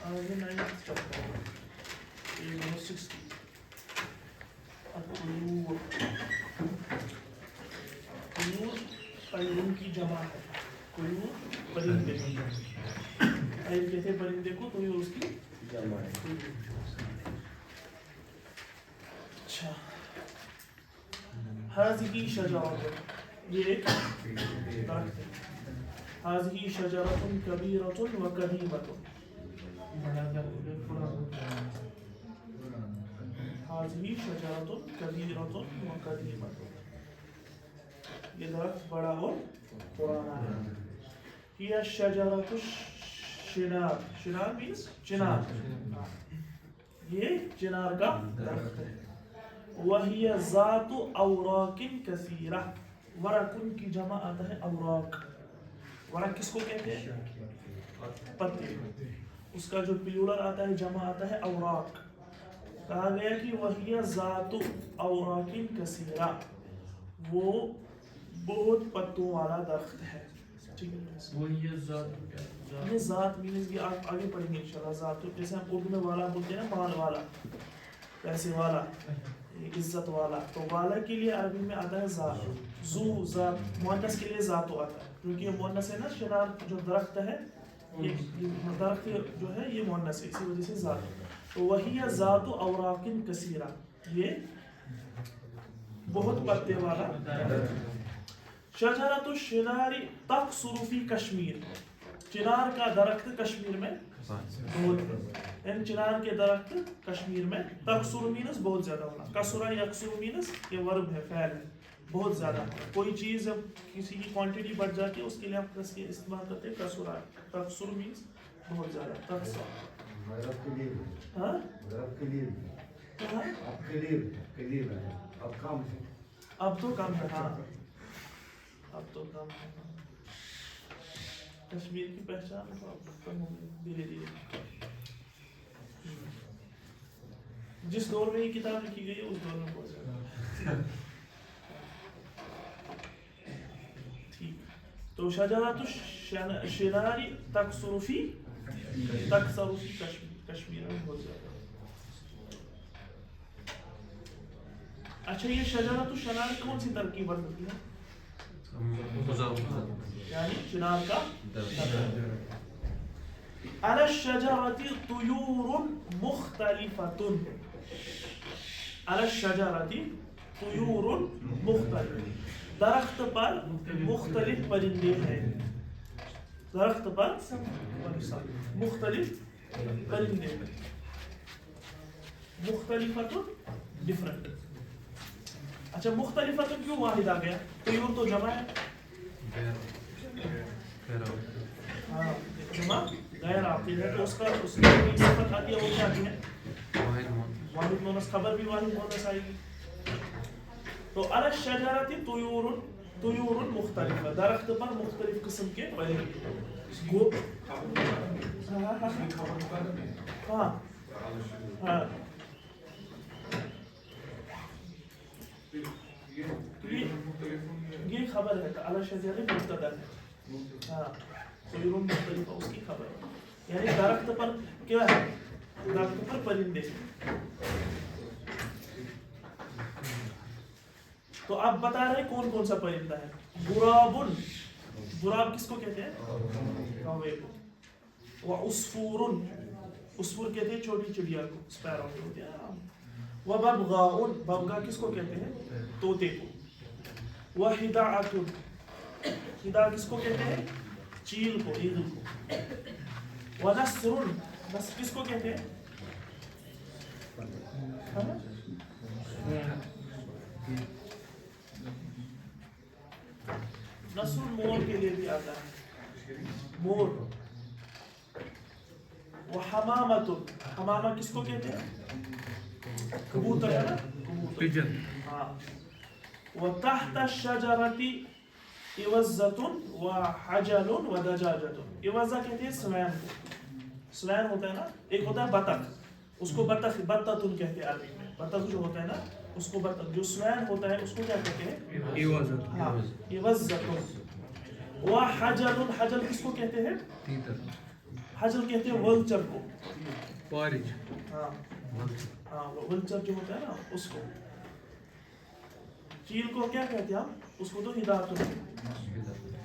آگے 9th chapter page number 60 الطیور. طیور طیرن کی جمع ہے. طیور پرندے. طیر کہتے ہیں پرندے کو, طیور اس کی جمع ہے. اچھا هذه شجرة, یہ ایک درخت ہے. هذه شجرة كبيرة وكريمة. هذه شجرة كبيرة وكريمة. یہ درخت بڑا اور پرانا ہے. هي شجرة الشنار. شنار means چنار. یہ چنار کا درخت ہے. وهي ذات اوراق كثيرة. ورق کی جمع آتا ہے اوراق. ورق کس کو کہتے ہیں؟ پتے. اس کا جو پلورل آتا ہے جمع آتا ہے اوراق. کہا گیا کہ وهي ذات اوراق كثيرة, وہ بہت پتوں والا درخت ہے. ٹھیک ہے, وہی ذات. یہ ذات مینس یہ آپ آگے پڑھیں گے انشاءاللہ. ذات جیسے ہم اردو میں والا بولتے ہیں نا, مال والا, پیسے والا, عزت والا. تو والا کے لیے عربی میں آتا ہے ذات. ذو ذات. مؤنث کے لیے ذات آتا ہے کیونکہ یہ مؤنث ہے نا. شنار جو درخت ہے, یہ درخت جو ہے یہ مؤنث ہے, اسی وجہ سے ذات. تو وہی ذات اوراق کثیرہ, یہ بہت پتے والا. شجرۃ الشنار تقصر فی کشمیر. چنار کا درخت کشمیر میں بہت ہے. یعنی چنار کے درخت کشمیر میں. تقصر مینس بہت زیادہ ہونا. کثر یکثر مینس یہ ورب ہے, فعل ہے, بہت زیادہ. کوئی چیز جب کسی کی کوانٹٹی بڑھ جاتی ہے اس کے لیے ہم کس کے استعمال کرتے ہیں کثر. تقصر مینس بہت زیادہ. تقصر ہاں اب تو کم ہے. ہاں اب تو کم ہے. کشمیر کی پہچان تو اب کم ہو گئی دھیرے دھیرے. جس دور میں یہ کتاب لکھی گئی ہے اس دور میں بہت زیادہ. ٹھیک. تو شجرۃ الشنار تقصر فی کشمیر میں بہت زیادہ. اچھا یہ شجرۃ الشنار کون سی ترکیب بنتی ہے؟ یعنی چنار کا علی الشجرۃ طیور مختلفۃ. علی الشجرۃ طیور مختلف. درخت پر مختلف پرندے ہیں. درخت پر مختلف پرندے ہیں. مختلفۃ ڈفرنٹ. اچھا مختلفۃ کیوں واحد آ گیا؟ طیور تو جمع ہے. ہاں جمع غیر آتی ہے تو اس کا اس کی صفت آتی ہے وہ کیا آتی ہے؟ واحد مونس. خبر بھی واحد مونس آئے گی. تو علی الشجرۃ طیور مختلفہ. درخت پر مختلف قسم کے پرندے. ہاں ہاں یہ خبر ہے. علی الشجرۃ مبتدا ہے. ہاں طیور مختلفہ اس کی خبر ہے. یعنی درخت پر کیا ہے؟ درخت پر پرندے. تو آپ بتا رہے کون کون سا پرندہ ہے. غراب. غراب کس کو کہتے ہیں؟ کوے کو. وعصفور. عصفور کہتے ہیں چھوٹی چڑیا کو, اسپیرو کو ہوتے ہیں. وببغاء. ببغا کس کو کہتے ہیں؟ طوطے کو. وحداعۃ. ہدا کس کو کہتے ہیں؟ چیل کو, ایگل کو. ونسر. نسر کس کو کہتے ہیں؟ نسر مور کے لیے بھی آتا ہے. مور. وحمامۃ. حمامہ کس کو کہتے ہیں؟ کبوتر ہے نا, کبوتر. ہاں. وتحت الشجرۃ اوزۃ وحجل ودجاجۃ. اوزہ کہتے ہیں سوین کو. سوین ہوتا ہے نا, ایک ہوتا ہے بطخ, اس کو بطخ بطۃ کہتے ہیں عربی میں. بطخ جو ہوتا ہے نا اس کو بطخ. جو سوین ہوتا ہے اس کو کیا کہتے ہیں؟ اوزۃ. ہاں اوزۃ. وحجل. حجل کس کو کہتے ہیں؟ حجر کہتے ہیں ولچر کو. پارج. ہاں ہاں ولچر جو ہوتا ہے نا اس کو. چیل کو کیا کہتے ہیں ہم؟ اس کو تو ہدایت.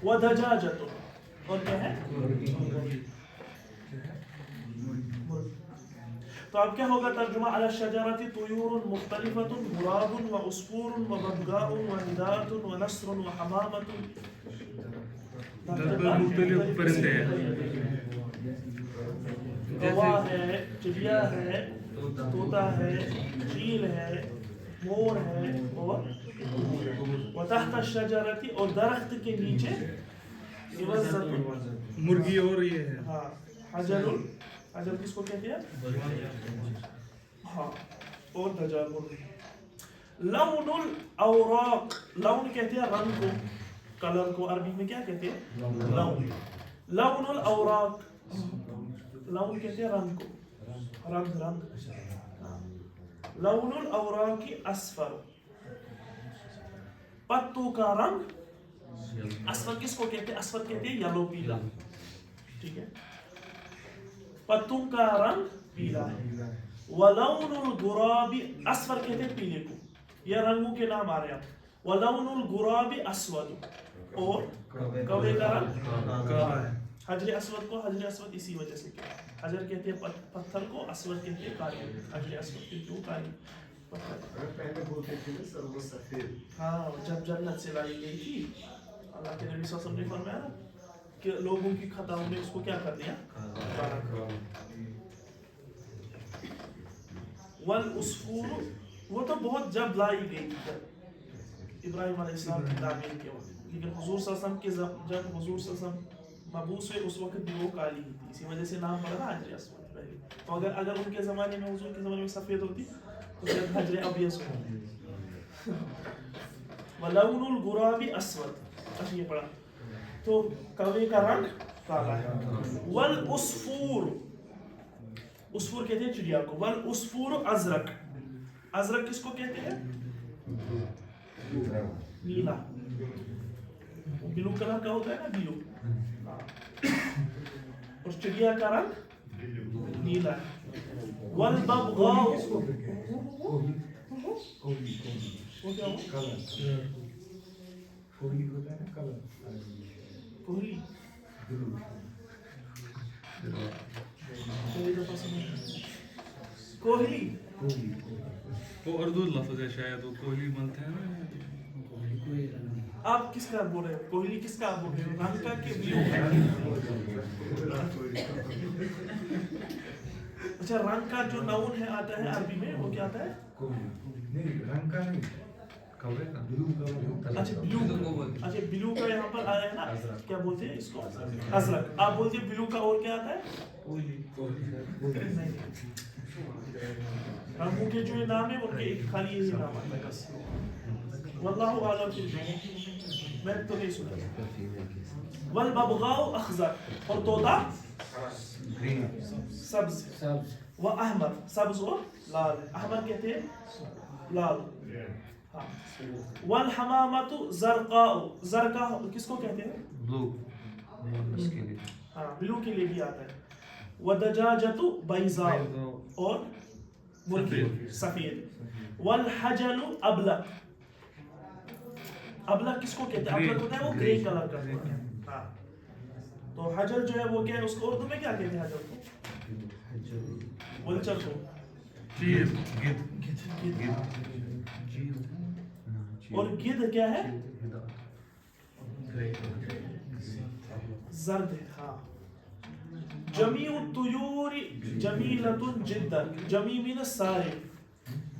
ودجاجۃ اور کیا ہے؟ تو اب کیا ہوگا ترجمہ؟ علی الشجرۃ طیور مختلفۃ غراب وعصفور وضبغاء ونداۃ ونسر وحمامۃ. مختلف پرندے ہیں. کوا ہے، چڑیا ہے، طوطا ہے، چیل ہے، مور ہے اور وتحت الشجرۃ اور درخت کے نیچے یوزۃ مرغی اور یہ ہے. ہاں حجر. حجر کس کو کہتے ہیں؟ ہاں اور دجال مرغی. لون الاوراق، لون کہتے ہیں رنگ کو، کلر کو عربی میں کیا کہتے ہیں؟ لون. لون الاوراق، لون کہتے ہیں رنگ کو، رنگ رنگ. لون الاوراق اصفر، پتوں کا رنگ. اصفر کس کو کہتے ہیں؟ اصفر کہتے ہیں یلو، پیلا. ٹھیک ہے، پتوں کا رنگ پیلا ہے. ولون الغراب، اصفر کہتے ہیں پیلے کو، یہ رنگوں کے نام آ رہے ہیں. ولون الغراب اسود، اور کوے کا رنگ کالا ہے. حجر اسود کو حجر اسود اسی وجہ سے کیا، حجر کہتے ہیں پتھر کو، اسود کہتے ہیں کالے. حجر اسود کہتے ہیں کالے پتھر. پہلے بولتے تھے نا سر وہ سفید. ہاں جب جنت سے لائی گئی تھی، اللہ کے نبی صلی اللہ علیہ وسلم نے فرمایا نا کہ لوگوں کی خطاؤں نے اس کو کیا کر دیا؟ کالا کر دیا. والعصفور، وہ تو بہت جب لائی گئی تھی، جب ابراہیم علیہ السلام کی تعمیر کے وقت. لیکن حضور صلی اللہ علیہ وسلم کے جب حضور صلی اللہ علیہ وسلم مبعوث ہوئے اس وقت بھی وہ کالی ہی تھی، اسی وجہ سے نام پڑا نا حجر اسود پہلے. تو اگر ان کے زمانے میں، حضور کے زمانے میں سفید ہوتی تو پھر حجر ابیض ہوتی. ولون الغراب اسود. اچھا یہ پڑھا تو کوے کا رنگ کالا ہے. والعصفور، عصفور کہتے ہیں چڑیا کو. والعصفور ازرق، ازرق کس کو کہتے ہیں؟ نیلا. بلو کلر کا ہوتا ہے نا، بلو. اور چڑیا کا رنگ نیلا ہے. والبغاء، کوہلی. کوہلی وہ اردو لفظ ہے شاید، وہ کوہلی بنتے ہیں نا. آپ کس کا بول رہے ہو؟ کوہلی کس کا بول رہے ہو؟ رنگ کا کہ بلو کا؟ اچھا رنگ کا جو نون ہے آتا ہے عربی میں وہ کیا آتا ہے؟ رنگ کا نہیں، اچھا بلو. اچھا بلو کا یہاں پر آیا ہے نا، کیا بولتے ہیں اس کو؟ ازرق. آپ بولتے ہیں بلو کا اور کیا آتا ہے؟ رنگوں کے جو نام ہے ان کے ایک خالی یہی نام آتا ہے بس. واللہ اعلم. میں تو نہیں سنا. والبغاء اخضر، اور طوطا سبز. واحمر، سبز و لال. احمر کہتے ہیں لال. ہاں. والحمامۃ زرقاء، زرقاء کس کو کہتے ہیں؟ بلو. ہاں بلو کے لیے بھی آتا ہے. ودجاجۃ بیضاء، اور مرغی سفید. والحجل ابلق، ابلق کس کو کہتے ہیں؟ ابلق ہوتا ہے وہ گرے کلر کا. ہاں تو حجر جو ہے وہ کیا ہے، اس کو اردو میں کیا کہتے ہیں؟ حجر کو، ولچر کو، چیل. اور گدھ کیا ہے؟ زرد ہے. ہاں. جمیع الطیور جمیلۃ جدا، جمیع مینس سارے،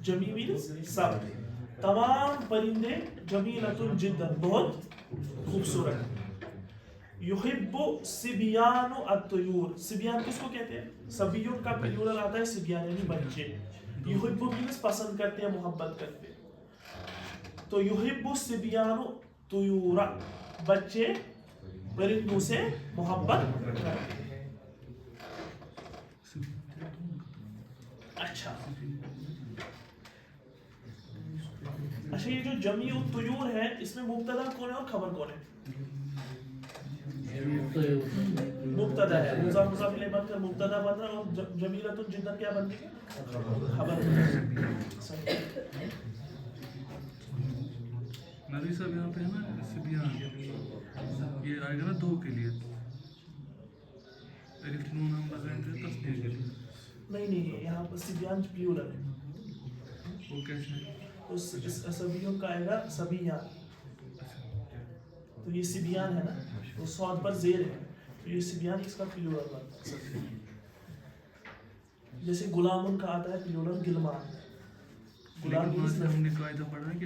جمیع مینس سب، تمام پرندے جمیلۃ جدا بہت خوبصورت. یحب صبیان الطیور، صبیان کس کو کہتے ہیں؟ صبیون کا پلورل آتا ہے صبیان یعنی بچے. یحب مینس پسند کرتے ہیں، محبت کرتے ہیں. تو یحب صبیان طیور، بچے پرندوں سے محبت کرتے ہیں. اچھا اچھا یہ جو جمیع الطیور ہے اس میں مبتدا کون ہے اور خبر کون ہے؟ مبتدا ہے, مضاف مضاف الیہ بن کر مبتدا بن رہا ہے, اور جمیلۃ جدا کیا بن گئی, خبر. نبی صاحب یہاں پہ ہے نا سبیان, یہ آئے گا نا دو کے لیے, الف نون ہم لگائیں گے تسنیہ کے لیے. نہیں, یہاں پر سبیان پلیورل ہے, وہ کیسے ہے؟ اس سبیوں کا آئے گا سبیان, تو یہ سبیان ہے نا, تو صاد پر زیر ہے, تو یہ سبیان اس کا پلیورل بنتا ہے. جیسے غلامن کا آتا ہے پلیورل غلمان, غلام ہم نے قاعدہ پڑھا ہے کہ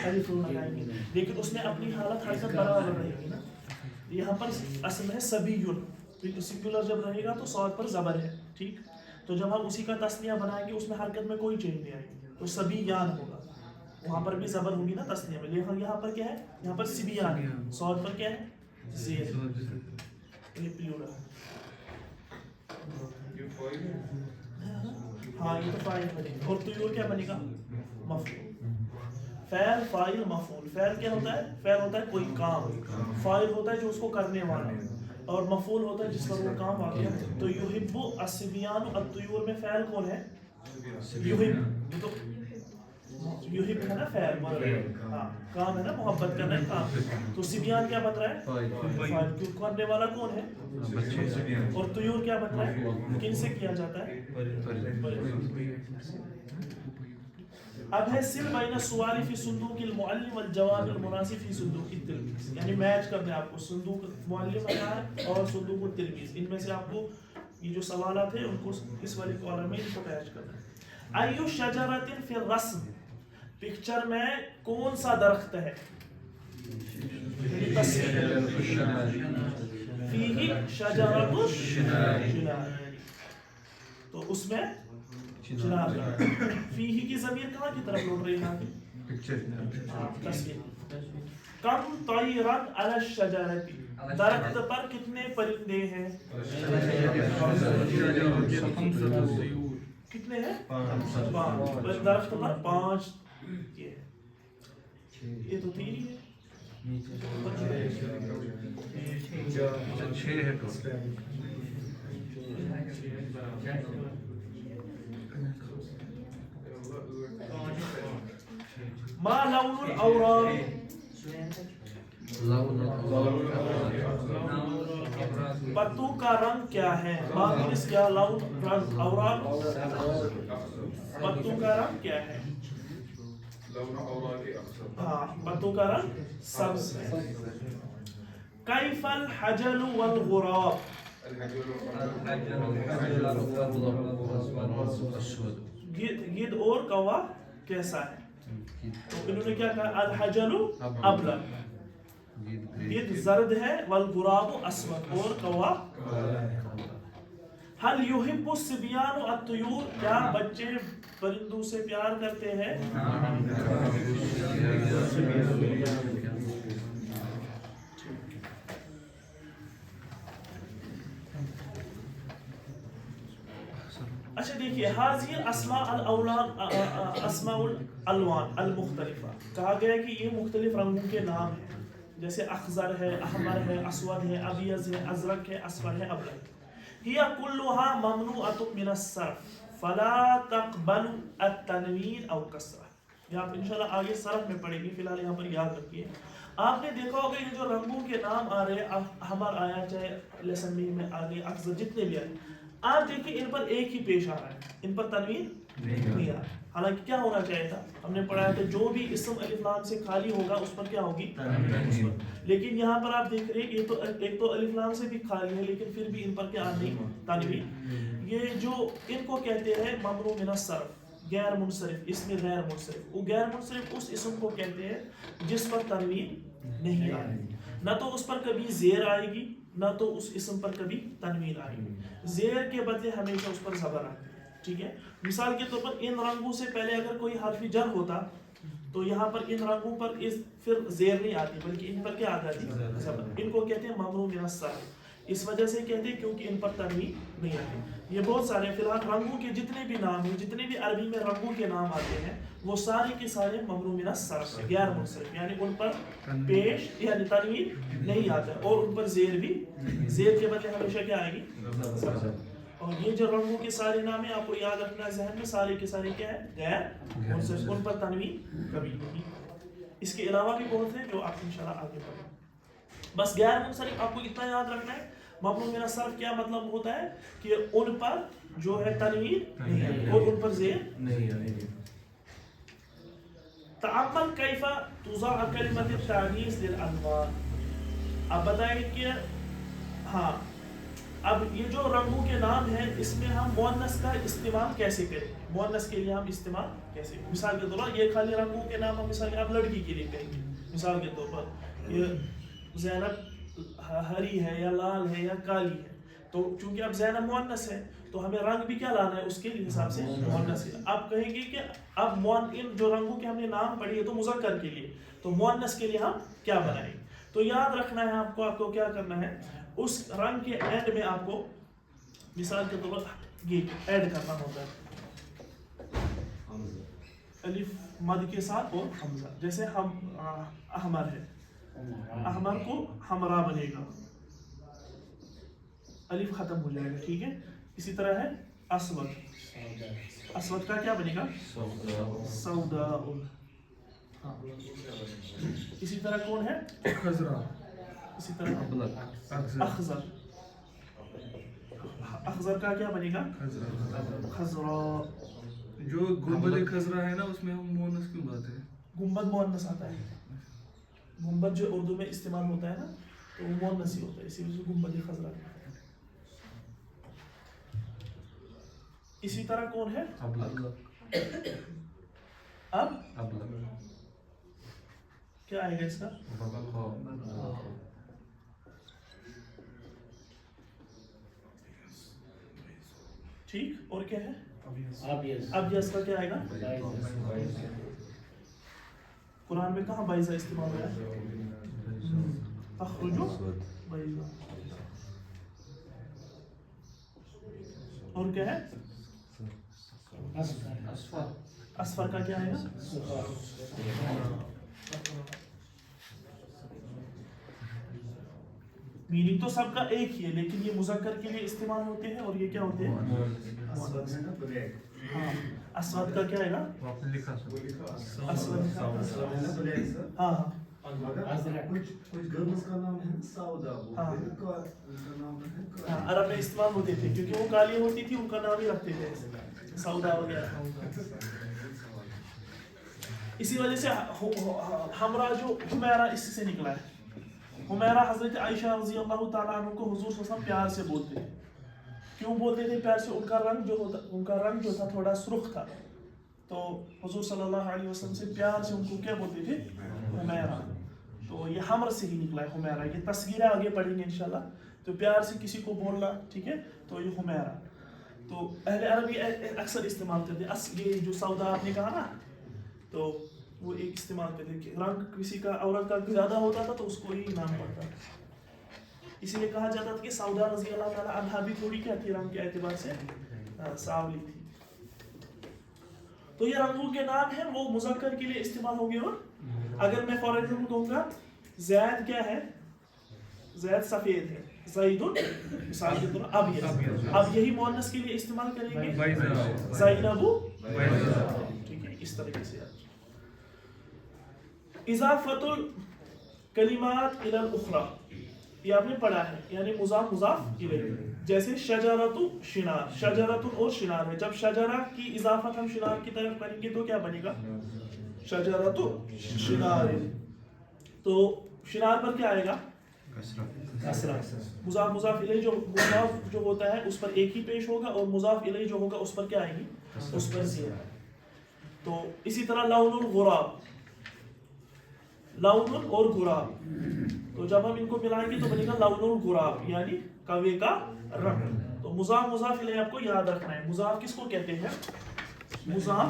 الف نون لگائیں گے, لیکن اس میں اپنی حالت حرکت برابر رہے گی نا. یہاں پر اصل میں ہے سبیون, تو سنگولر جب رہے گا تو صاد پر زبر ہے, ٹھیک. تو جب ہم اسی کا تسنیہ بنائیں گے اس میں حرکت میں کوئی چینج نہیں آئے گی, تو سبیان ہوگا, وہاں پر بھی زبر ہوگی نا تسنیہ میں. لیکن یہاں پر کیا ہے, یہاں پر سبیان, صاد پر کیا ہے, زیر. یہ پلیورل ہے. ہاں یہ تو فاعل بنے گا, اور طیور کیا بنے گا, مفعول. فعل فاعل مفعول. فعل کیا ہوتا ہے, فعل ہوتا ہے کوئی کام, فاعل ہوتا ہے جو اس کو کرنے والا, اور مفعول ہوتا ہے جس پر وہ کام واقع ہے. تو یحب الصبیان الطیور میں فعل کون ہے, یحب, تو یحب ہے نا فعل, ہاں کام ہے نا, محبت کرنا ہے کام. تو صبیان کیا بن رہا ہے, فاعل, کیوں کرنے والا کون ہے, اور طیور کیا بن رہا ہے, کن سے کیا جاتا ہے. اب ہے سل بین السؤال فی صندوق المعلم والجواب المناسب فی صندوق التلمیذ, یعنی میچ کرنا ہے آپ کو, صندوق معلم ہے اور صندوق التلمیذ, ان میں سے آپ کو یہ جو سوالات ہیں ان کو اس والے کالم میں ان کو میچ کرنا ہے. ایو شجرۃ فی الرسم, پکچر میں کون سا درخت ہے, فیہ شجرۃ الشنار, تو اس میں چنار. فیہ کی ضمیر کہاں کی طرف لوٹ رہی ہے, یہاں کی تصویر. کم طیرا علی الشجرۃ, درخت پر کتنے پرندے ہیں, کتنے ہیں, 5. درخت پر 5, یہ تو 3 ہی ہے, 6 ہے ٹوٹل. ما لون الاوراق, پتوں کا رنگ کیا ہے, ماکس کیا, لون رنگ, اوراق پتوں کا رنگ کیا ہے, ہاں پتوں کا رنگ سبز ہے. کیف الحجل والغراب, گدھ اور کوا کیسا ہے, تو انہوں نے کیا کہا, الحجل ابلغ, گدھ زرد ہے, والغراب اسود, اور کوا. هل يحب الصبيان الطيور, کیا بچے پرندوں سے پیار کرتے ہیں, اچھا دیکھیے, حاضر اسماء اسماء الالوان المختلفہ, کہا گیا کہ یہ مختلف رنگوں کے نام ہیں, جیسے اخضر ہے, احمر ہے, اسود ہے, ابیض ہے, ازرق ہے, اصفر ہے, ابلق. هي كلها ممنوعة من الصرف فلا تقبل التنوین او کسرہ. یہ آپ انشاءاللہ آگے صرف میں پڑھیں گے, فی الحال یہاں پر یاد رکھیے. آپ نے دیکھا ہوگا یہ جو رنگوں کے نام آ رہے ہیں, احمر آیا, چاہے لیسن میں آگے اخضر, جتنے بھی آئے, آپ دیکھیں ان پر ایک ہی پیش آ رہا ہے, ان پر تنوین نہیں آ رہا. حالانکہ کیا ہونا چاہیے تھا, ہم نے پڑھا ہے کہ جو بھی اسم الف لام سے خالی ہوگا اس پر کیا ہوگی, لیکن یہاں پر آپ دیکھ رہے ہیں یہ تو ایک تو الف لام سے بھی خالی ہے, لیکن پھر بھی ان پر کیا نہیں, تنوین. یہ جو ان کو کہتے ہیں ممنوع من الصرف, غیر منصرف, اسم غیر منصرف. وہ غیر منصرف اس اسم کو کہتے ہیں جس پر تنوین نہیں آئے, نہ تو اس پر کبھی زیر آئے گی, نہ تو اس اسم پر کبھی تنوین آئے گی. زیر کے بدلے ہمیشہ اس پر زبر آئے, ٹھیک ہے. مثال کے طور پر ان رنگوں سے پہلے اگر کوئی حرف جر ہوتا تو یہاں پر ان رنگوں پر پھر زیر نہیں آتی, بلکہ ان پر کیا آ جاتی, زبر. ان کو کہتے ہیں ممنوع من الصرف. اس وجہ سے کہتے ہیں کیونکہ ان پر تنوین نہیں آتی. یہ بہت سارے فی الحال رنگوں کے جتنے بھی نام ہیں, جتنے بھی عربی میں رنگوں کے نام آتے ہیں وہ سارے کے سارے ممنوع من الصرف سے, غیر منصرف, یعنی ان پر پیش یعنی تنوین نہیں آتا ہے, اور ان پر زیر بھی, زیر کے بدلے ہمیشہ کیا آئے گی. اور یہ جو رنگوں کے سارے نام ہیں آپ کو یاد رکھنا ہے ذہن میں, سارے کے سارے کیا ہے, غیر منصرف, ان پر تنوین کبھی نہیں. اس کے علاوہ بھی بہت ہیں جو آپ انشاءاللہ آگے پڑھیں. بس غیر منصرف آپ کو اتنا یاد رکھنا ہے, ممنوع من الصرف کیا مطلب ہوتا ہے کہ ان پر جو ہے تنوین نہیں آئے اور ان پر زیر نہیں آئے. تعمل کیف توضع کلمۃ التانیث للانواع. اب بتائیں کہ ہاں اب یہ جو رنگوں کے نام ہیں اس میں ہم مؤنث کا استعمال کیسے کریں, مؤنث کے لیے ہم استعمال کیسے, مثال کے طور پر یہ خالی رنگوں کے نام ہم مثال کے آپ لڑکی کے لیے کہیں گے, مثال کے طور پر یہ زینب ہری ہے یا لال ہے یا کالی ہے, تو چونکہ اب زینب مؤنث ہے تو ہمیں رنگ بھی کیا لانا ہے اس کے حساب سے مؤنث ہے. اب کہیں گے کہ اب ان جو رنگوں کے ہم نے نام پڑھی ہے تو مذکر کے لیے, تو مؤنث کے لیے ہم کیا بنائیں گے. تو یاد رکھنا ہے آپ کو کیا کرنا ہے, اس رنگ کے اینڈ میں آپ کو مثال کے طور پر یہ ایڈ کرنا ہوتا ہے الف مد کے ساتھ اور حمزہ. جیسے ہم احمر ہے, احمر کو حمرا بنے گا, الف ختم ہو جائے گا, ٹھیک ہے. اسی طرح ہے اسود, اسود کا کیا بنے گا, سودا. اسی طرح کون ہے, خضرا, اسی طرح اخضر, اخضر کا کیا بنے گا, خضرا. جو گنبد خضرا ہے نا اس میں ہم مؤنث کیوں بات ہے, گنبد مؤنث آتا ہے, گنبد جو اردو میں استعمال ہوتا ہے نا تو وہ مؤنث ہی ہوتا ہے, اسی وجہ سے گنبد خضرا ہے. اسی طرح کون ہے, اب کیا آئے گا اس کا, ٹھیک. اور کیا ہے, ابیض کا کیا آئے گا, قرآن میں کہاں بائزہ استعمال ہوا ہے, تخرجو بائزہ. اور کیا ہے, اصفر کا کیا آئے گا, میننگ تو سب کا ایک ہی ہے لیکن یہ مذکر کے لیے استعمال ہوتے ہیں اور یہ کیا ہوتے ہیں. ہاں اسود کا کیا ہے نا, ہاں عرب میں استعمال ہوتے تھے کیونکہ وہ کالی ہوتی تھی, ان کا نام ہی رکھتے تھے سودا وغیرہ. اسی وجہ سے ہمرا جو حمیرہ اس سے نکلا ہے. حمیرہ حضرت عائشہ رضی اللہ تعالیٰ عنہ کو حضور صلی اللہ علیہ وسلم پیار سے بولتے ہیں. کیوں بولتے تھے پیار سے, ان کا رنگ جو تھا تھوڑا سرخ تھا, تو حضور صلی اللہ علیہ وسلم سے پیار سے ان کو کیا بولتے تھے, حمیرہ. تو یہ حمر سے ہی نکلا ہے حمیرہ, یہ تصغیرہ آگے پڑھیں گے انشاءاللہ. تو پیار سے کسی کو بولنا, ٹھیک ہے, تو یہ حمیرہ. تو اہل عربی اکثر استعمال کرتے ہیں. یہ جو سودا آپ نے کہا نا, تو وہ ایک استعمال کرتے ہیں کہ رنگ کسی کا عورت کا زیادہ ہوتا تھا تو اس کو ہی نام پڑتا تھا. اسی لیے کہا جاتا تھا کہ سودا رضی اللہ تعالیٰ عنہا بھی تھوڑی کیا تھی, رنگ کے اعتبار سے سانولی تھی. تو یہ رنگوں کے نام ہیں وہ مذکر کے لیے استعمال ہوں گے. اور اگر میں فار ایگزامپل کہوں گا زید کیا ہے, زید سفید ہے, زید مثال کے طور ابیض, اب یہی مؤنث کے لیے استعمال کریں گے زینب, ٹھیک ہے. اس طریقے سے اضافت الکلمات الی الاخری, یہ آپ نے پڑھا ہے, یعنی مضاف مضاف الیہ. جیسے شجرۃ شنار, شجرۃ اور شنار ہے, جب شجرہ کی اضافت ہم شنار کی طرف کریں گے تو کیا بنے گا, شجرۃ شنار. تو شنار پر کیا آئے گا, کسرہ. مضاف مضاف الیہ جو مضاف جو ہوتا ہے اس پر ایک ہی پیش ہوگا, اور مضاف الیہ جو ہوگا اس پر کیا آئے گی, اس پر زیر. تو اسی طرح لون الغراب, لون اور غراب, تو جب ہم ان کو ملائیں گے تو بنے گا لون الغراب یعنی کوے کا رنگ. تو مضاف مضاف الیہ آپ کو یاد رکھنا ہے. مضاف کس کو کہتے ہیں, مضاف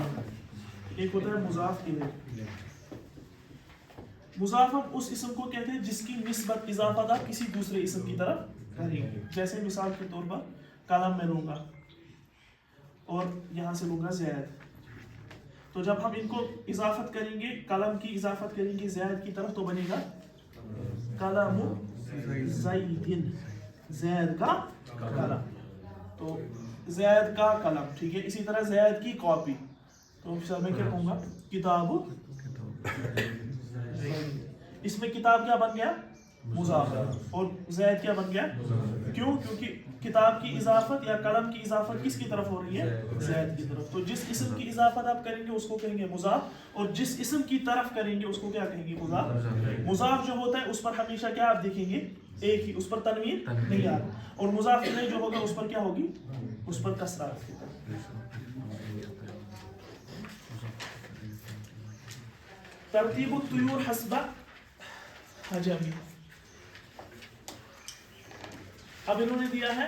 ایک ہوتا ہے مضاف الیہ. مضاف ہم اس اسم کو کہتے ہیں جس کی نسبت اضافہ دار کسی دوسرے اسم کی طرف کریں گے. جیسے مثال کے طور پر قلم میں لوں گا اور یہاں سے لوں گا زید. تو جب ہم ان کو اضافت کریں گے, قلم کی اضافت کریں گے زید کی طرف, تو بنے گا قلم زیدن, زید کا قلم. تو زید کا قلم, ٹھیک ہے. اسی طرح زید کی کاپی, تو سر میں کیا کہوں گا کتاب. اس میں کتاب کیا بن گیا مضاف, اور زید کیا بن گیا. کیوں؟ کیونکہ کتاب کی اضافت یا قلم کی اضافت کس کی طرف ہو رہی ہے, زید کی طرف. تو جس اسم کی اضافت آپ کریں گے اس کو کہیں گے مضاف, اور جس اسم کی طرف کریں گے اس کو کیا کہیں گے مضاف. مضاف جو ہوتا ہے اس پر ہمیشہ کیا آپ دیکھیں گے ایک ہی, اس پر تنوین نہیں آ رہا, اور مضاف الیہ جو ہوگا اس پر کیا ہوگی, اس پر کسرہ. ترتیب الطیور حسب حجمی. اب انہوں نے دیا ہے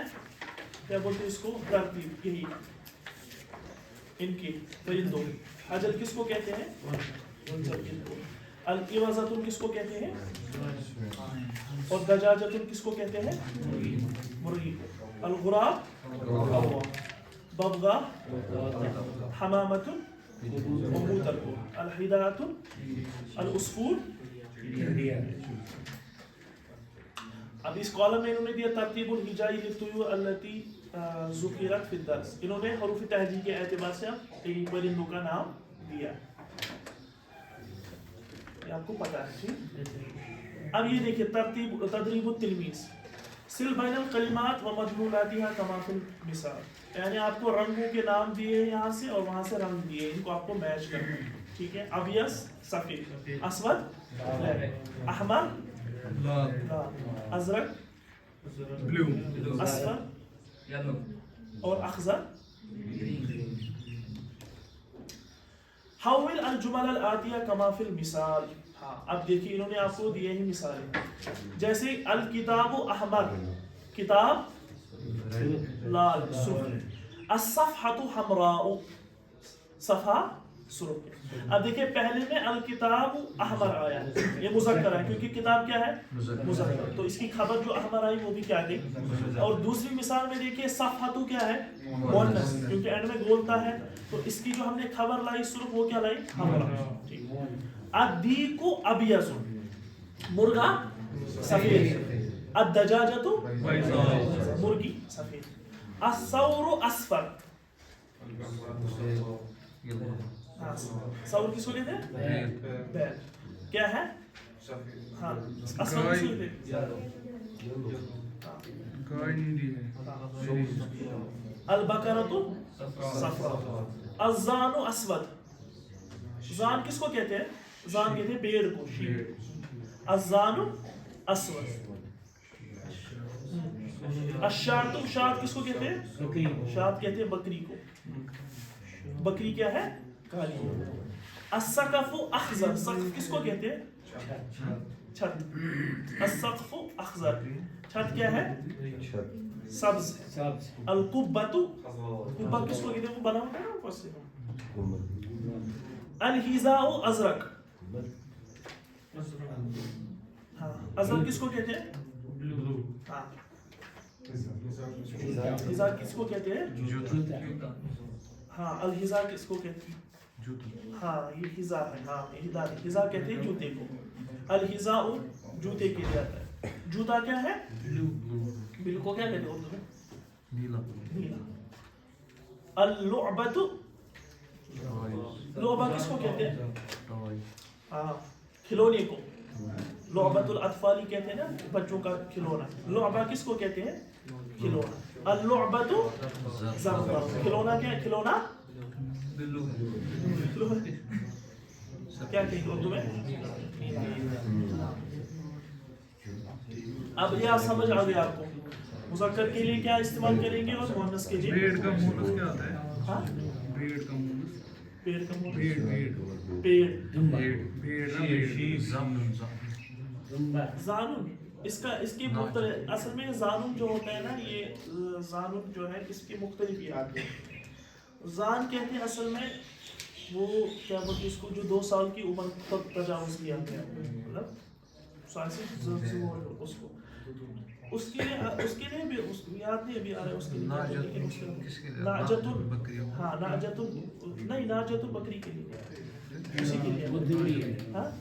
کیا بولتے ہیں اس کو ترتیب, یہی ان کی پرندوں. حجر کس کو کہتے ہیں, العوضۃ کس کو کہتے ہیں, اور دجاجۃ کس کو کہتے ہیں, مرغی. الغراب ببغا حمامۃ کبوتر کو. الحداۃ العصفور. اب اس کالم میں انہوں نے دیا ترتیب الہجاء للطیور التي ذکرت فی الدرس. انہوں نے حروف تہجی کے اعتبار سے پرندوں کا نام دیا, یہ آپ کو پتا ہے. ٹھیک. اب یہ دیکھیے تدریب التلمیذ. سل بین الکلمات و مدلولاتها کما فی المثال. یعنی آپ کو رنگوں کے نام دیے یہاں سے اور وہاں سے رنگ دیے, ان کو آپ کو میچ کرنا ہے. ٹھیک ہے. ابیض سفید, اسود احمر لال, ازرق بلو, اصفر اور اخضر. حول الجمل الآتیہ کما فی المثال. اب دیکھیے انہوں نے آپ کو دیے ہیں مثالیں, جیسے الکتاب احمر, کتاب لال سرخ. الصفحۃ حمراء, صفحہ سرخ. اب دیکھیں پہلے میں الکتاب احمر آیا, یہ مذکر ہے کیونکہ کتاب کیا ہے مذکر, تو اس کی خبر جو احمر آئی وہ بھی کیا گئی. اور دوسری مثال میں دیکھیے صفحۃ کیا ہے مؤنث, کیونکہ اینڈ میں گولتا ہے, تو اس کی جو ہم نے خبر لائی سرخ وہ کیا لائی حمرا. الدیک ابیض, مرغا سفید. الدجاجۃ مرغی سفید. الثور اصفر, ثور کس کو کہتے ہیں بیل, کیا ہے ہاں اصفر کس کو کہتے ہیں گائے نہیں دی ہے. البقرۃ صفراء. الزان اسود, زان کس کو کہتے ہیں, زان کہتے ہیں بھیڑ کو, شیپ. الزان اسود. الشاۃ, شاۃ کس کو کہتے ہیں, شاۃ کہتے ہیں بکری کو, بکری کیا ہے کالی. السقف اخضر, سقف کس کو کہتے ہیں چھت. السقف اخضر, چھت کیا ہے سبز. القبۃ, قبہ کس کو کہتے ہیں, وہ بنا ہوتا ہے نا اوپر سے. الحذاء ازرق, ہاں ازرق کس کو کہتے ہیں, ہاں حذاء کس کو کہتے ہیں, ہاں الحذاء کس کو کہتے ہیں, ہاں یہ حذاء ہے, ہاں حذاء کہتے ہیں جوتے کو. الحذاء جوتے کے لیے آتا ہے. جوتا کیا ہے بل کو کیا کہتے ہیں اردو میں نیلا. اللعبۃ, لعبہ کس کو کہتے ہیں, ہاں کھلونے کو. لعبۃ الاطفال کہتے ہیں نا بچوں کا کھلونا. لعبہ کس کو کہتے ہیں کھلونا. اللعبۃ زرقاء, کھلونا کیا ہے, کھلونا کیا کہیں اردو میں. اب یہ آپ سمجھ آ گیا آپ کو, مذکر کے لیے کیا استعمال کریں گے اور مؤنث کے لیے. پیڑ کا مونس کیا ہوتا ہے, ہاں پیڑ کا مونس, پیڑ کا مونس, پیڑ پیڑ زانون. اس کی مختلف, اصل میں زانون جو ہوتا ہے نا, یہ زانون جو ہے اس کے مختلف آتے ہیں. زان کہتے ہیں اصل میں وہ کیا بولتے ہیں اس کو, جو 2 سال کی عمر تک تجاوز کیا گیا, مطلب اس کو اس کے لیے بھی یاد نہیں ابھی آ رہا ہے اس کے لیے ناجت ہاں ناجت نہیں ناجت بکری کے لیے اسی کے لیے ہاں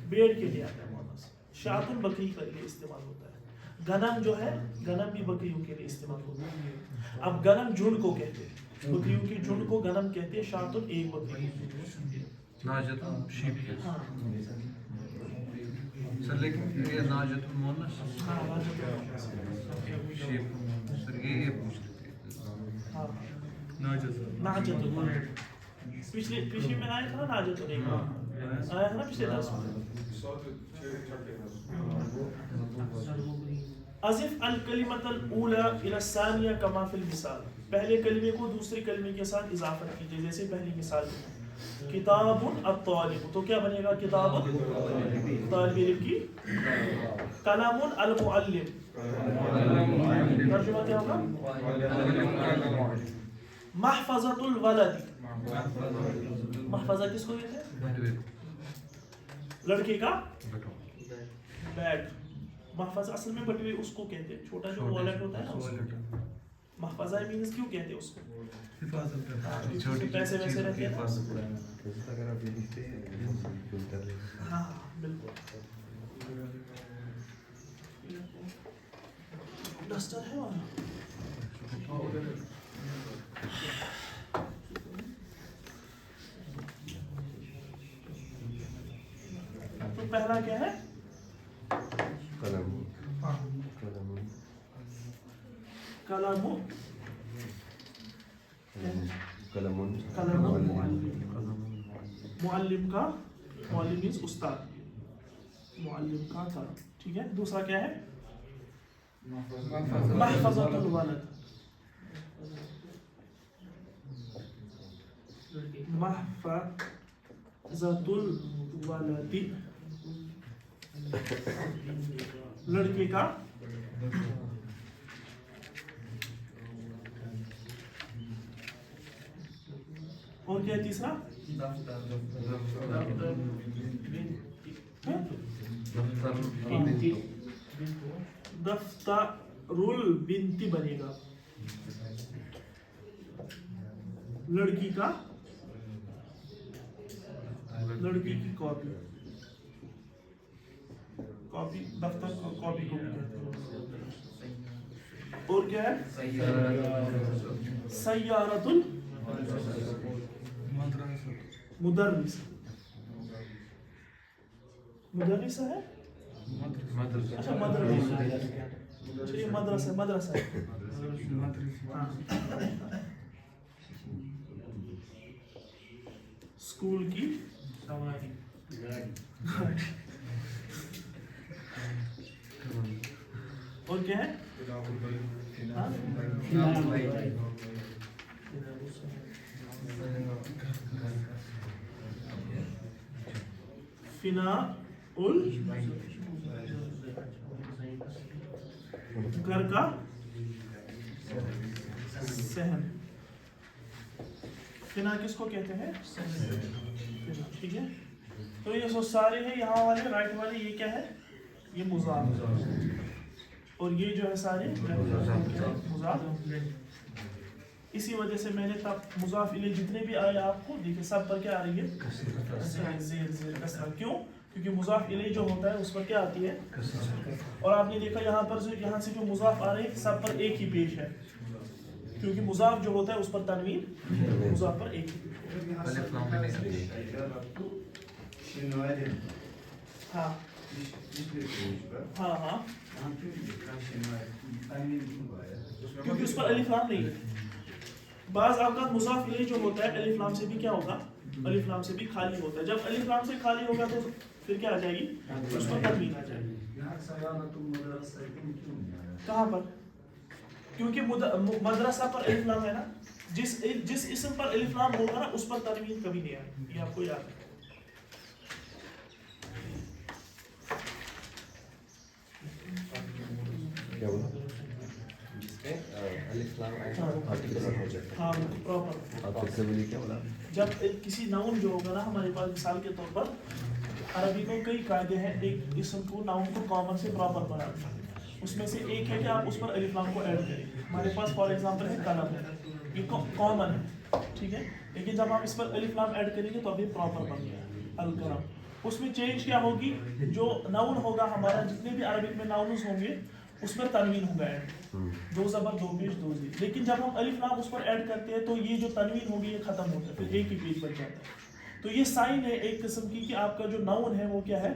بیڑ کے لیے آتا ہے مونس شاۃ بکری کے لیے استعمال ہوتا ہے غنم جو ہے غنم بھی بکریوں کے لیے استعمال ہوتا ہے اب غنم جھنڈ کو کہتے ہیں بکریوں کی جھنڈ کو غنم کہتے ہیں شاۃ ایک بکری ناجت شیپ ہاں سر لیکن یہ ناجت المونس ہاں ناجت شیپ سر یہ پوچھ لیتے ہاں ناجت ناجت پچھلی میں آیا تھا نا ناجت آیا تھا نا پچھلے درس میں اضف الکلمۃ الاولی الی الثانیہ کما فی المثال پہلے کلمے کو دوسرے کلمے کے ساتھ اضافت کیجیے جیسے پہلی مثال میں کتاب الطالب تو کیا بنے گا کتاب طالب علم کی قلم المعلم ترجمہ کیا ہوگا محفظۃ الولد محفظہ کس کو کہتے ہیں لڑکے کا بیگ محفظہ اصل میں بٹوے اس کو کہتے ہیں چھوٹا جو والیٹ ہوتا ہے نا اس کو محفظہ مینز کیوں کہتے ہیں اس کو پیسے ویسے رہتے ہیں ہاں بالکل ڈسٹر ہے وہاں تو پہلا کیا ہے قلم معلم کا معلم از استاد معلم کا قلم ٹھیک ہے دوسرا کیا ہے محفظۃ الولد محفظۃ الولد لڑکے کا اور کیا ہے تیسرا دفتر البنت بنے گا لڑکی کا لڑکی کی کاپی دفتر کاپی کو اور کیا ہے سیارۃ المدرس مدرسہ ہے اچھا مدرسہ چلیے مدرسہ ہے اسکول کی اور کیا ہے فنا گھر کا صحن فنا کس کو کہتے ہیں ٹھیک ہے تو یہ جو سارے ہیں یہاں والے رائٹ والے یہ کیا ہے یہ مضاف اور یہ جو ہے سارے مضاف اسی وجہ سے میں نے تب مضاف الیہ جتنے بھی آئے آپ کو دیکھیں سب پر کیا آ رہی ہے زیر کسرہ کیوں کیونکہ مضاف الیہ جو ہوتا ہے اس پر کیا آتی ہے اور آپ نے دیکھا یہاں سے جو مضاف آ رہے ہیں سب پر ایک ہی پیش ہے کیونکہ مضاف جو ہوتا ہے اس پر تنوین مضاف پر ایک ہی پیش ہاں ہاں ہاں کیونکہ اس پر الف لام نہیں ہے بعض اوقات مضاف الیہ جو ہوتا ہے الف لام سے بھی کیا ہوگا الف لام سے بھی خالی ہوتا ہے جب الف لام سے خالی ہوگا تو پھر کیا آ جائے گی اس پر تنوین آ جائے گی کہاں پر کیونکہ مدرسہ پر الف لام ہے نا جس اسم پر الف لام ہوگا نا اس پر تنوین کبھی نہیں آئے یہ آپ کو یاد ہے جب کسی ناؤن جو ہوگا نا ہمارے پاس مثال کے طور پر عربی میں کئی قاعدے ہیں ایک اسم کو ناؤن کو کامن سے پراپر بنانا اس میں سے ایک ہے کہ آپ اس پر الف لام کو ایڈ کریں. ہمارے پاس فار ایگزامپل ہے قلم ہے, یہ کامن ہے, ٹھیک ہے, لیکن جب آپ اس پر الف لام ایڈ کریں گے تو ابھی پراپر بن گیا القلم. اس میں چینج کیا ہوگی, جو ناؤن ہوگا ہمارا, جتنے بھی عربک میں ناؤنز ہوں گے اس میں تنوین ہوگا ایڈ, دو زبر دو پیش دو زیر. لیکن جب ہم الف لام اس پر ایڈ کرتے ہیں تو یہ جو تنوین ہوگی یہ ختم ہوتا ہے, پھر ایک ہی پیج بن جاتا ہے. تو یہ سائن ہے ایک قسم کی کہ آپ کا جو ناؤن ہے وہ کیا ہے,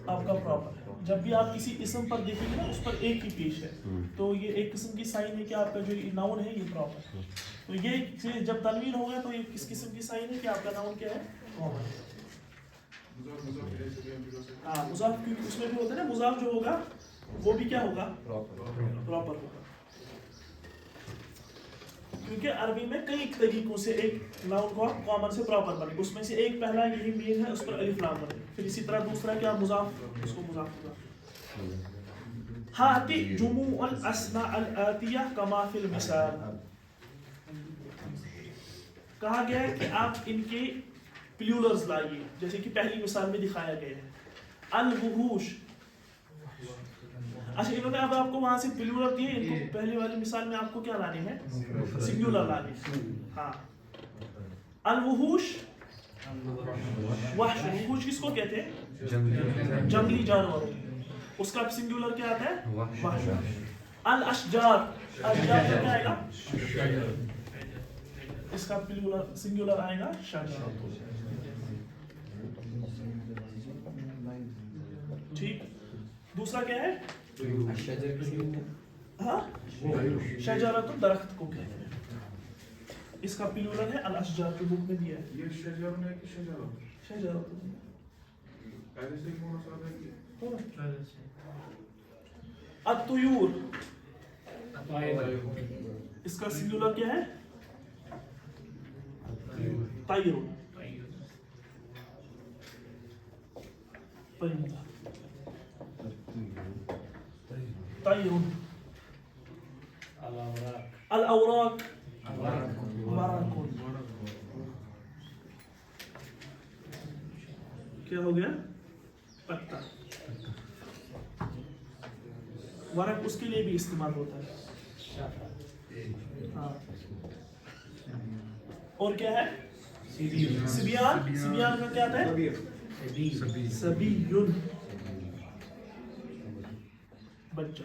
آپ کا پراپر ہے. جب بھی آپ کسی اسم پر دیکھیں گے نا اس پر ایک ہی پیش ہے, تو یہ ایک قسم کی سائن ہے کہ آپ کا جو ناؤن ہے یہ پراپر ہے. تو یہ جب تنوین ہوگا تو یہ کس قسم کی سائن ہے کہ آپ کا ناؤن کیا ہے, پراپر. ہاں مضاف, کیونکہ اس میں بھی ہوتا ہے نا مضاف جو ہوگا وہ بھی کیا ہوگا, پراپر ہوگا. کیونکہ عربی میں کئی طریقوں سے ایک ناؤن کو کامن سے پراپر بنے, اس میں سے ایک پہلا یہی مین ہے, اس پر الف لام بنے. پھر اسی طرح دوسرا کیا, مضاف, اس کو مضاف ہوگا. ہاتی جموع الاسماء الآتیہ کما فی المثال, کہا گیا ہے کہ آپ ان کے پلیورلز لائیے جیسے کہ پہلی مثال میں دکھایا گیا ہے. الوحوش, اچھا انہوں نے اب آپ کو وہاں سے پلیورل دیے, ان کو پہلی والی مثال میں آپ کو کیا لانے ہیں, سنگولر لانے. ہاں الوحوش, وحش, وحوش کس کو کہتے ہیں, جنگلی جانور, اس کا سنگولر کیا آتا ہے, وحش. الاشجار, اشجار کا کیا آئے گا, اس کا پلیورل سنگولر آئے گا شجر. ٹھیک, دوسرا کیا ہے, ہاں شجرۃ, درخت کو کہتے ہیں, اس کا پلیورل ہے الاشجار, جو بک میں دیا ہے. یہ شجر ہے کہ شجرہ, شجرۃ, پہلے سے کون سا ہے کہ الطیور, اس کا سنگولر کیا ہے, طیر, پرندہ, طیر. الاوراق, ورق, کیا ہو گیا, پتا. ورق اس کے لیے بھی استعمال ہوتا ہے. ہاں, اور کیا ہے, سبیان, سبیان کا کیا آتا ہے, سبیون, بچہ.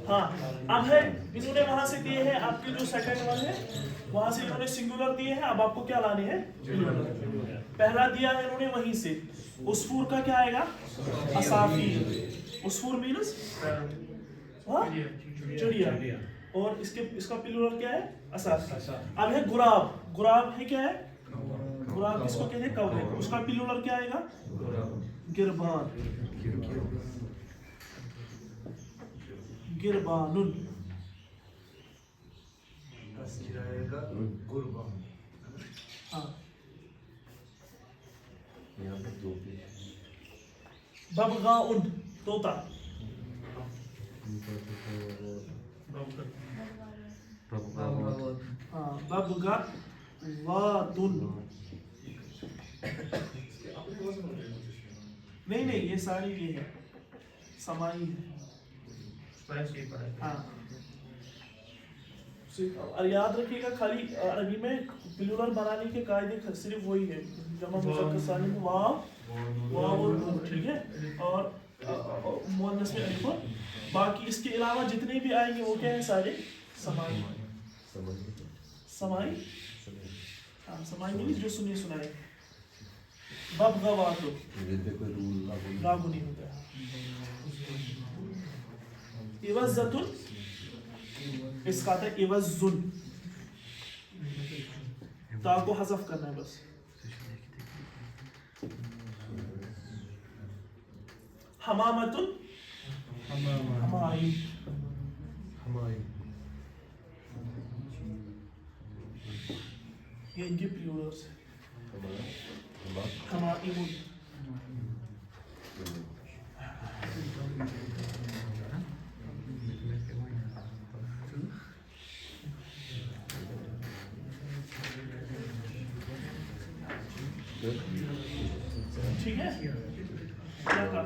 ہاں اب ہے, انہوں نے وہاں سے دیے ہیں آپ کے جو سیکنڈ ون ہے, وہاں سے انہوں نے سنگولر دیے ہیں. اب آپ کو کیا لانے ہیں, پہلا دیا ہے انہوں نے وہیں سے, عصفور کا کیا آئے گا, اسافیر. عصفور مینس چڑیا, اور اس کا پلورل کیا ہے, اسافیر. اب ہے غراب, غراب ہے کیا ہے, غراب کس کو کہتے ہیں, کوے, اس کا پلورل کیا آئے گا, گربان, گربانن. ہاں ببغاء, طوطا. ہاں ببغاء وادن. نہیں یہ ساری یہ ہے, سمائی ہے. ہاں اور یاد رکھیے گا, خالی عربی میں پلورل بنانے کے قاعدے صرف وہی ہے, جمع مذکر سالم واو, واو اور نون, ٹھیک ہے, اور مؤنث میں الف. باقی اس کے علاوہ جتنے بھی آئیں گے وہ کیا ہیں, سارے سمائی. سمائی, ہاں سمائی نہیں جو سنی سنائے. ببغاء لاگو نہیں ہوتا ہے. عوضۃ, اس کا آتا ہے عوضن, تا کو حذف کرنا ہے بس. حمامۃ, حمائم, یہ ان کے پلیورلز ہیں. حمائم, ٹھیک ہے، کیا کہا